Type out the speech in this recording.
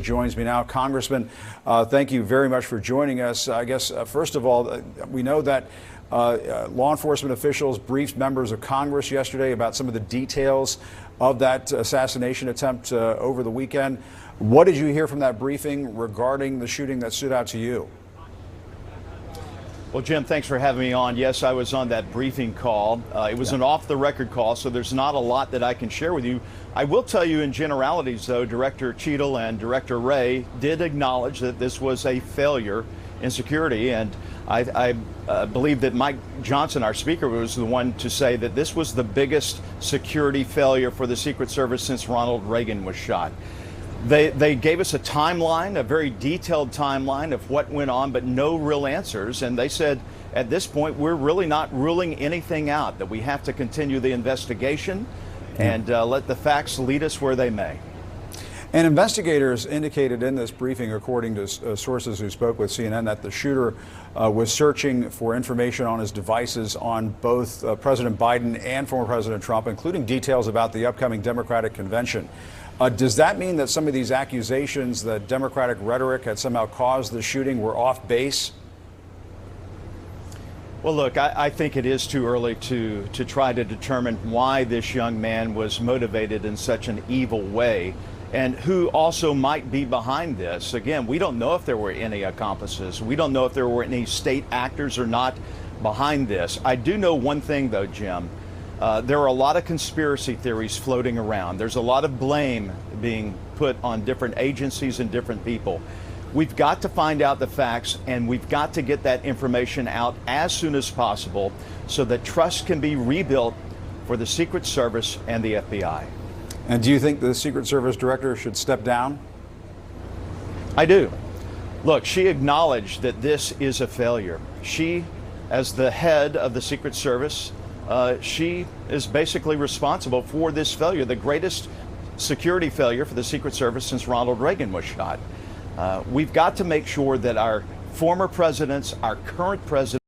Joins me now. Congressman, thank you very much for joining us. I guess, first of all, we know that law enforcement officials briefed members of Congress yesterday about some of the details of that assassination attempt over the weekend. What did you hear from that briefing regarding the shooting that stood out to you? Well, Jim, thanks for having me on. Yes, I was on that briefing call. It was an off-the-record call, so there's not a lot that I can share with you. I will tell you in generalities, though, Director Cheadle and Director Wray did acknowledge that this was a failure in security, and I believe that Mike Johnson, our speaker, was the one to say that this was the biggest security failure for the Secret Service since Ronald Reagan was shot. They gave us a timeline, a very detailed timeline of what went on, but no real answers. And they said, at this point, we're really not ruling anything out, that we have to continue the investigation and let the facts lead us where they may. And investigators indicated in this briefing, according to sources who spoke with CNN, that the shooter was searching for information on his devices on both President Biden and former President Trump, including details about the upcoming Democratic convention. Does that mean that some of these accusations that Democratic rhetoric had somehow caused the shooting were off base? Well, look, I think it is too early to try to determine why this young man was motivated in such an evil way and who also might be behind this. Again, we don't know if there were any accomplices. We don't know if there were any state actors or not behind this. I do know one thing, though, Jim. There are a lot of conspiracy theories floating around. There's a lot of blame being put on different agencies and different people. We've got to find out the facts, and we've got to get that information out as soon as possible so that trust can be rebuilt for the Secret Service and the FBI. And do you think the Secret Service director should step down? I do. Look, she acknowledged that this is a failure. She, as the head of the Secret Service, she is basically responsible for this failure, the greatest security failure for the Secret Service since Ronald Reagan was shot. We've got to make sure that our former presidents, our current president,